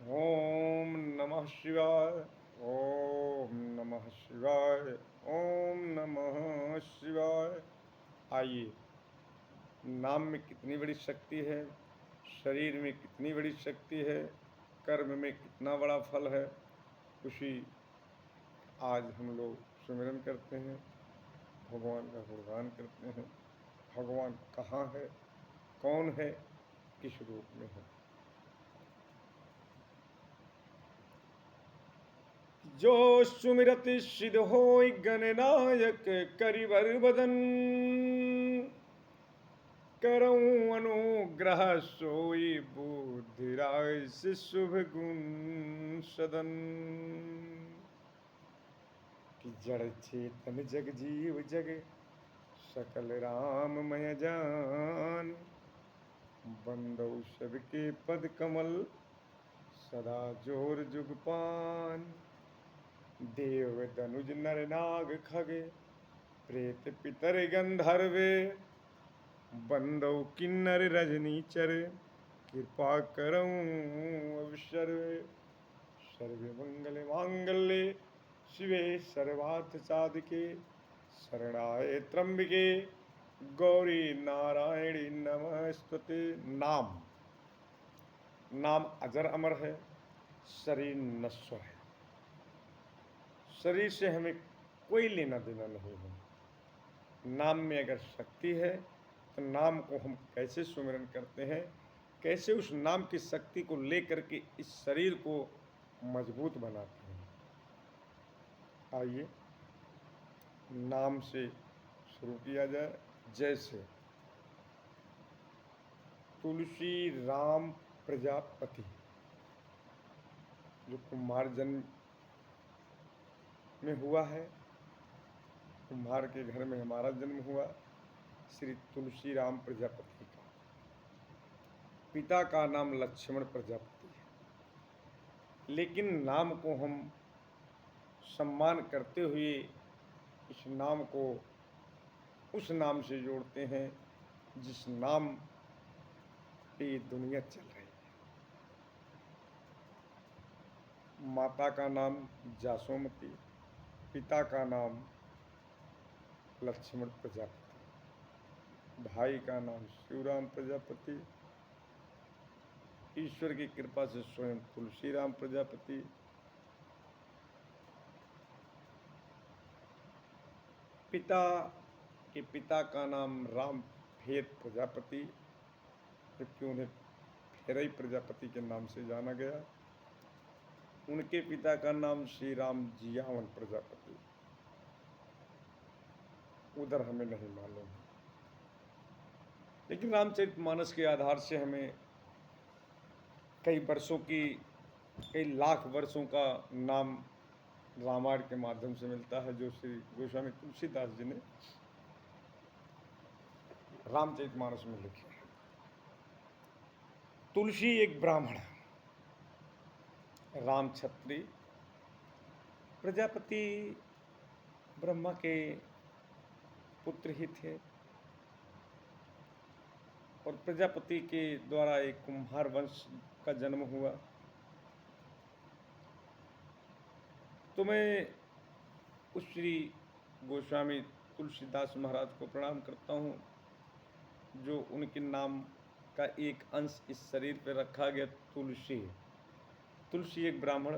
ओम नमः शिवाय। ओम नमः शिवाय। ओम नमः शिवाय। आइए, नाम में कितनी बड़ी शक्ति है, शरीर में कितनी बड़ी शक्ति है, कर्म में कितना बड़ा फल है, उसी आज हम लोग सुमिरन करते हैं, भगवान का गुणगान करते हैं। भगवान कहाँ है, कौन है, किस रूप में है। जो सुमिरत सिद्ध होय गणनायक करिवर बदन, करऊं अनुग्रह सोई बुद्धिराय से शुभ गुण सदन। कि जड़ चेतन जग जीव जग सकल राममय जान, बंदौ सबके पद कमल सदा जोर जुग पान। देव दनुज नर नाग खग प्रेत पितर गंधर्वे, बंदौ किन्नर रजनीचर कृपा करऊं अवसर। सर्वे मंगल मांगल्ये शिवे सर्वार्थ साधिके, शरणाय त्र्यंबके गौरी नारायणी नमस्तुते। नाम नाम अजर अमर है, शरीर नश्वर है। शरीर से हमें कोई लेना देना नहीं है। नाम में अगर शक्ति है तो नाम को हम कैसे सुमिरन करते हैं, कैसे उस नाम की शक्ति को लेकर के इस शरीर को मजबूत बनाते हैं। आइए, नाम से शुरू किया जाए। जैसे तुलसी राम प्रजापति, जो कुम्हार जन्म में हुआ है, कुम्हार के घर में हमारा जन्म हुआ, श्री तुलसी राम प्रजापति का। पिता का नाम लक्ष्मण प्रजापति है, लेकिन नाम को हम सम्मान करते हुए इस नाम को उस नाम से जोड़ते हैं जिस नाम पे ये दुनिया चल रही है। माता का नाम जासोमती, पिता का नाम लक्ष्मण प्रजापति, भाई का नाम शिवराम प्रजापति, ईश्वर की कृपा से स्वयं तुलसी राम प्रजापति। पिता के पिता का नाम राम फेर प्रजापति, जबकि उन्हें फेरई प्रजापति के नाम से जाना गया। उनके पिता का नाम श्री राम जियावन प्रजापति, उधर हमें नहीं मालूम है। लेकिन रामचरितमानस के आधार से हमें कई वर्षों की, कई लाख वर्षों का नाम रामायण के माध्यम से मिलता है, जो श्री गोस्वामी तुलसीदास जी ने रामचरितमानस में लिखे हैं। तुलसी एक ब्राह्मण, राम क्षत्रिय, प्रजापति ब्रह्मा के पुत्र ही थे, और प्रजापति के द्वारा एक कुम्हार वंश का जन्म हुआ। तो मैं उस श्री गोस्वामी तुलसीदास महाराज को प्रणाम करता हूँ, जो उनके नाम का एक अंश इस शरीर पर रखा गया, तुलसी। तुलसी एक ब्राह्मण,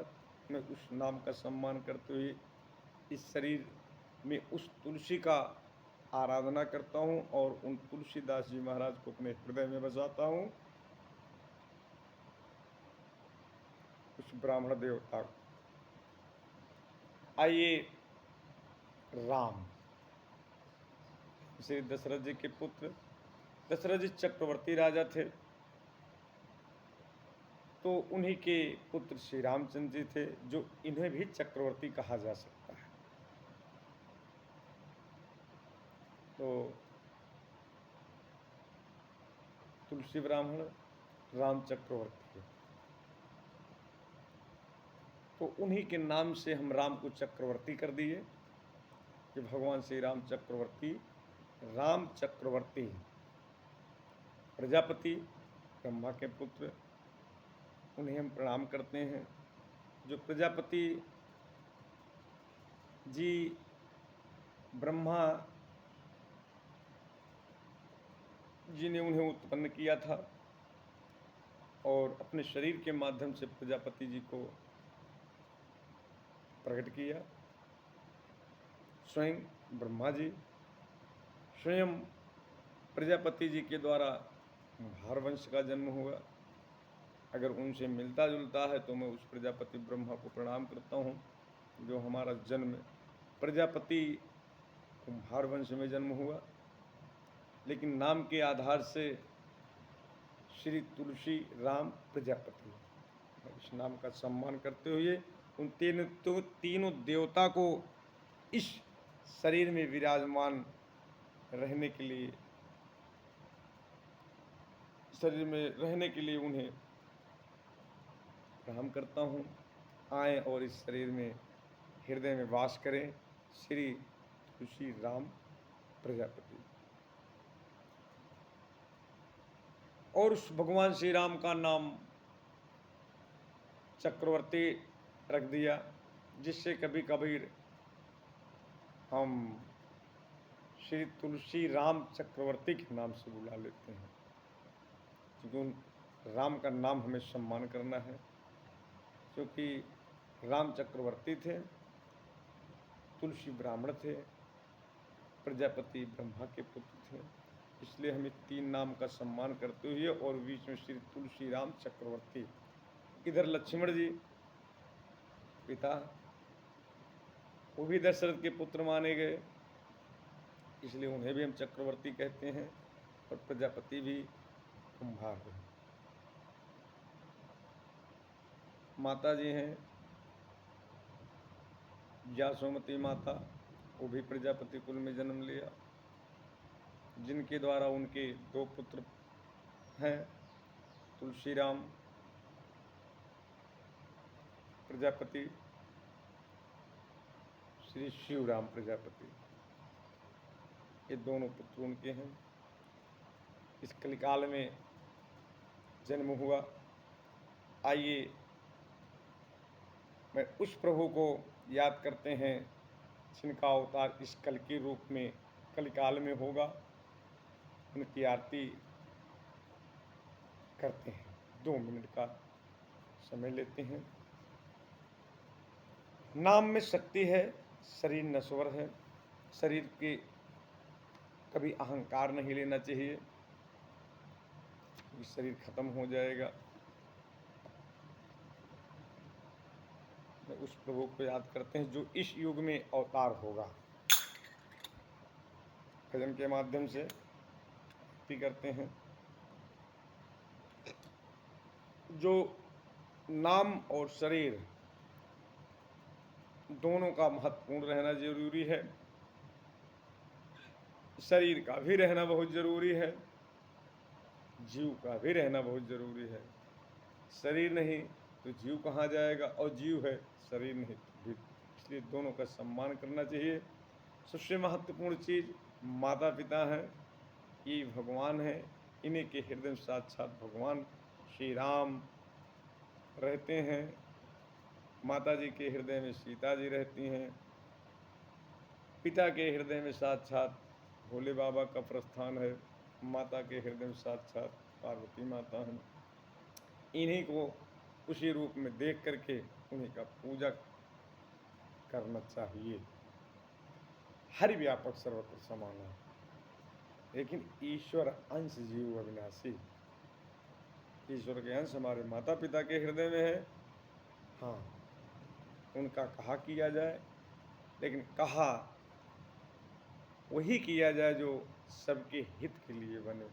मैं उस नाम का सम्मान करते हुए इस शरीर में उस तुलसी का आराधना करता हूँ और उन तुलसीदास जी महाराज को अपने हृदय में बसाता हूँ, उस ब्राह्मण देवता को। आइए, राम श्री दशरथ जी के पुत्र, दशरथ जी चक्रवर्ती राजा थे, तो उन्हीं के पुत्र श्री रामचंद्र जी थे, जो इन्हें भी चक्रवर्ती कहा जा सकता है। तो तुलसी ब्राह्मण, राम चक्रवर्ती, तो उन्हीं के नाम से हम राम को चक्रवर्ती कर दिए कि भगवान श्री राम चक्रवर्ती। राम चक्रवर्ती प्रजापति ब्रह्मा के पुत्र, उन्हें हम प्रणाम करते हैं। जो प्रजापति जी ब्रह्मा जी ने उन्हें उत्पन्न किया था और अपने शरीर के माध्यम से प्रजापति जी को प्रकट किया। स्वयं ब्रह्मा जी, स्वयं प्रजापति जी के द्वारा कुम्हार वंश का जन्म हुआ। अगर उनसे मिलता जुलता है तो मैं उस प्रजापति ब्रह्मा को प्रणाम करता हूँ जो हमारा जन्म प्रजापति कुम्हार वंश में जन्म हुआ, लेकिन नाम के आधार से श्री तुलसी राम प्रजापति, इस नाम का सम्मान करते हुए उन तीनों देवता को इस शरीर में विराजमान रहने के लिए, शरीर में रहने के लिए उन्हें प्रणाम करता हूँ। आए और इस शरीर में हृदय में वास करें श्री तुलसी राम प्रजापति। और उस भगवान श्री राम का नाम चक्रवर्ती रख दिया, जिससे कभी कभी हम श्री तुलसी राम चक्रवर्ती के नाम से बुला लेते हैं, क्योंकि उन राम का नाम हमें सम्मान करना है। क्योंकि राम चक्रवर्ती थे, तुलसी ब्राह्मण थे, प्रजापति ब्रह्मा के पुत्र थे, इसलिए हमें तीन नाम का सम्मान करते हुए और बीच में श्री तुलसी राम चक्रवर्ती। इधर लक्ष्मण जी पिता, वो भी दशरथ के पुत्र माने गए, इसलिए उन्हें भी हम चक्रवर्ती कहते हैं। और प्रजापति भी कुम्हार हैं। माता जी हैं जासोमती माता, वो भी प्रजापति कुल में जन्म लिया, जिनके द्वारा उनके दो पुत्र हैं, तुलसी राम प्रजापति, श्री शिवराम प्रजापति, ये दोनों पुत्र उनके हैं। इस कलिकाल में जन्म हुआ। आइए मैं उस प्रभु को याद करते हैं जिनका अवतार इस कल के रूप में कलिकाल में होगा, उनकी आरती करते हैं। 2 मिनट का समय लेते हैं। नाम में शक्ति है, शरीर नश्वर है, शरीर के कभी अहंकार नहीं लेना चाहिए, शरीर खत्म हो जाएगा। उस प्रभु को याद करते हैं जो इस युग में अवतार होगा। भजन के माध्यम से भक्ति करते हैं। जो नाम और शरीर दोनों का महत्वपूर्ण रहना जरूरी है। शरीर का भी रहना बहुत जरूरी है, जीव का भी रहना बहुत जरूरी है। शरीर नहीं तो जीव कहाँ जाएगा, और जीव है शरीर नहीं तो भी, इसलिए दोनों का सम्मान करना चाहिए। सबसे महत्वपूर्ण चीज़ माता पिता हैं, ये भगवान हैं, इन्हीं के हृदय में साक्षात भगवान श्री राम रहते हैं। माता जी के हृदय में सीता जी रहती हैं, पिता के हृदय में साक्षात भोले बाबा का प्रस्थान है, माता के हृदय में साक्षात पार्वती माता हैं। इन्हीं को उसी रूप में देख करके उन्हीं का पूजा करना चाहिए। हरि व्यापक सर्वत्र समान है, लेकिन ईश्वर अंश जीव अविनाशी। ईश्वर के अंश हमारे माता पिता के हृदय में है। हाँ, उनका कहा किया जाए, लेकिन कहा वही किया जाए जो सबके हित के लिए बने।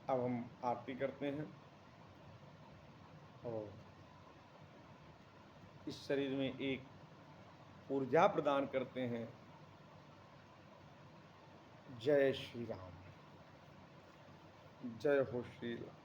अब हम आरती करते हैं और इस शरीर में एक ऊर्जा प्रदान करते हैं। जय श्री राम, जय हो श्री राम।